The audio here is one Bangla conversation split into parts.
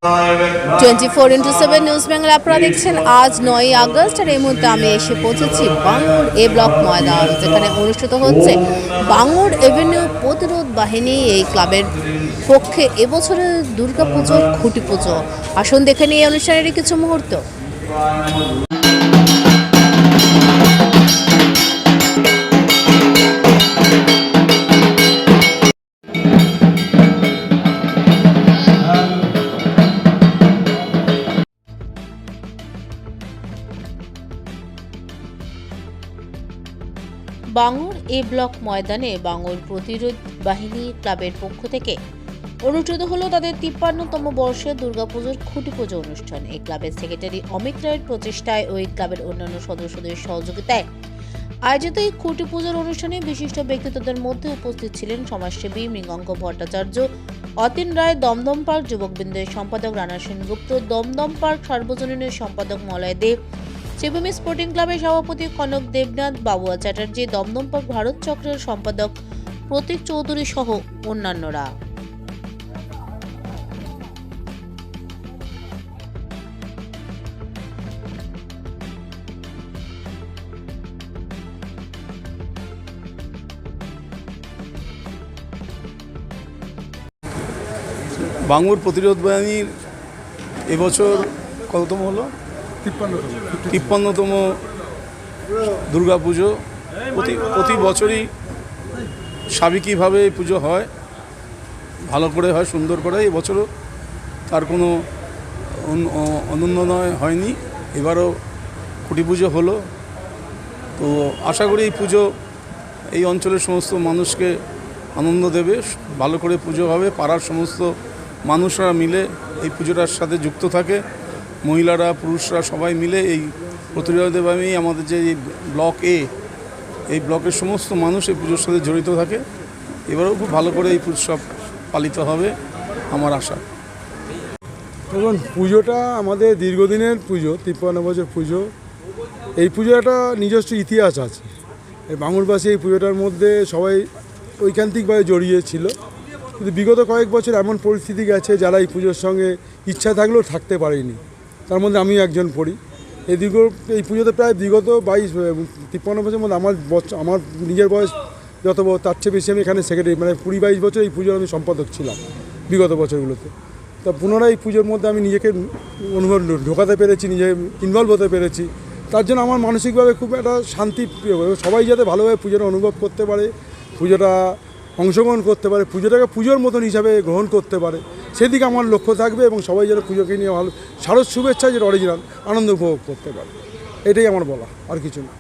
24x7 নিউজ বাংলা আপনারা দেখছেন আজ 9 আগস্ট আর এই মুহূর্তে আমি এসে পৌঁছেছি বাঙুর এ ব্লক ময়দান, যেখানে অনুষ্ঠিত হচ্ছে বাঙুর এভিনিউ প্রতিরোধ বাহিনী এই ক্লাবের পক্ষে এবছরের দুর্গাপুজো খুঁটি পুজো। আসুন দেখে নিয়ে এই অনুষ্ঠানের কিছু মুহূর্ত। বাঙুর এ ব্লক ময়দানে বাঙুর প্রতিরোধ বাহিনী ক্লাবের পক্ষ থেকে অনুষ্ঠিত হলো তাদের 53তম বর্ষের দুর্গাপুজোর খুঁটি পুজো অনুষ্ঠান। এই ক্লাবের সেক্রেটারি অমিত রায়ের প্রচেষ্টায় ও এই ক্লাবের অন্যান্য সদস্যদের সহযোগিতায় আয়োজিত এই খুঁটি পুজোর অনুষ্ঠানে বিশিষ্ট ব্যক্তিত্বদের মধ্যে উপস্থিত ছিলেন সমাজসেবী মৃগাঙ্ক ভট্টাচার্য, অতীন রায়, দমদম পার্ক যুবকবৃন্দের সম্পাদক রানা সেনগুপ্ত, দমদম পার্ক সার্বজনীনের সম্পাদক মলয় দেব, শিবভূমি স্পোর্টিং ক্লাবের সভাপতি কনক দেবনাথ, বাবুয়া চ্যাটার্জি, দমদম পার্ক ভারত চক্রের সম্পাদক প্রতীক চৌধুরী সহ অন্যান্যরা। বাঙুর প্রতিরোধ বাহিনীর এবছর কততম হলো? 53তম দুর্গাপুজো। প্রতি বছরই সাবেকিভাবে এই পুজো হয়, ভালো করে হয়, সুন্দর করে। এবছরও তার কোনো অনুন্নয় হয়নি, এবারও খুঁটি পুজো হলো। তো আশা করি এই পুজো এই অঞ্চলের সমস্ত মানুষকে আনন্দ দেবে, ভালো করে পুজো হবে। পাড়ার সমস্ত মানুষরা মিলে এই পুজোটার সাথে যুক্ত থাকে, মহিলারা পুরুষরা সবাই মিলে এই প্রতিরোধ বাহিনী আমাদের যে ব্লক এই ব্লকের সমস্ত মানুষ এই পুজোর সাথে জড়িত থাকে। এবারেও খুব ভালো করে এই উৎসব পালিত হবে আমার আশা। দেখুন, পুজোটা আমাদের দীর্ঘদিনের পুজো, 53 বছর পুজো। এই পুজো একটা নিজস্ব ইতিহাস আছে। এই বাঙুরবাসী এই পুজোটার মধ্যে সবাই ঐকান্তিকভাবে জড়িয়ে ছিল, কিন্তু বিগত কয়েক বছর এমন পরিস্থিতি গেছে যারা এই পুজোর সঙ্গে ইচ্ছা থাকলেও থাকতে পারেনি। তার মধ্যে আমি একজন পড়ি। এই পুজোতে প্রায় বিগত 53 বছরের মধ্যে আমার নিজের বয়স যত তার চেয়ে বেশি আমি এখানে সেক্রেটারি, মানে 20-22 বছর এই পুজোর আমি সম্পাদক ছিলাম বিগত বছরগুলোতে। তা পুনরায় এই পুজোর মধ্যে আমি নিজেকে ঢোকাতে পেরেছি, নিজে ইনভলভ হতে পেরেছি। তার জন্য আমার মানসিকভাবে খুব একটা শান্তি, সবাই যাতে ভালোভাবে পুজোটা অনুভব করতে পারে, পুজোটা অংশগ্রহণ করতে পারে, পুজোটাকে পুজোর মতন হিসাবে গ্রহণ করতে পারে, সেদিকে আমার লক্ষ্য থাকবে। এবং সবাই যেন পুজোকে নিয়ে ভালো শারদ শুভেচ্ছা যেটা অরিজিনাল আনন্দ উপভোগ করতে পারে, এটাই আমার বলা, আর কিছু না।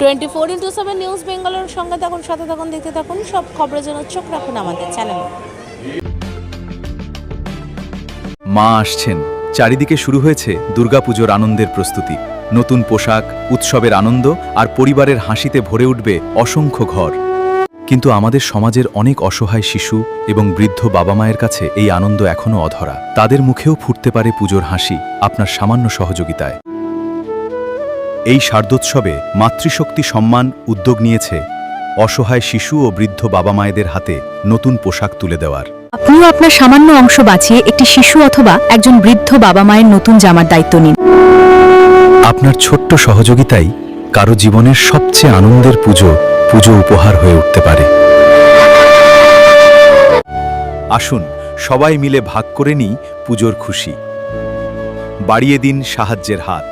টোয়েন্টি-ফোর ইন্টু সেভেন নিউজ বেঙ্গলের সঙ্গে থাকুন, সাথে থাকুন, দেখতে থাকুন। সব খবরের জন্য চোখ রাখুন আমাদের চ্যানেলে। মা আসছেন, চারিদিকে শুরু হয়েছে দুর্গাপুজোর আনন্দের প্রস্তুতি। নতুন পোশাক, উৎসবের আনন্দ আর পরিবারের হাসিতে ভরে উঠবে অসংখ্য ঘর। কিন্তু আমাদের সমাজের অনেক অসহায় শিশু এবং বৃদ্ধ বাবা মায়ের কাছে এই আনন্দ এখনও অধরা। তাদের মুখেও ফুটতে পারে পুজোর হাসি আপনার সামান্য সহযোগিতায়। এই শারদোৎসবে মাতৃশক্তি সম্মান উদ্যোগ নিয়েছে অসহায় শিশু ও বৃদ্ধ বাবা মায়েদের হাতে নতুন পোশাক তুলে দেওয়ার। আপনিও আপনার সামান্য অংশ বাঁচিয়ে একটি শিশু অথবা একজন বৃদ্ধ বাবা মায়ের নতুন জামার দায়িত্ব নিন। আপনার ছোট্ট সহযোগিতাই কারো জীবনের সবচেয়ে আনন্দের পুজো উপহার হয়ে উঠতে পারে। আসুন সবাই মিলে ভাগ করে নিই পুজোর খুশি। বাড়িয়ে দিন সাহায্যের হাত।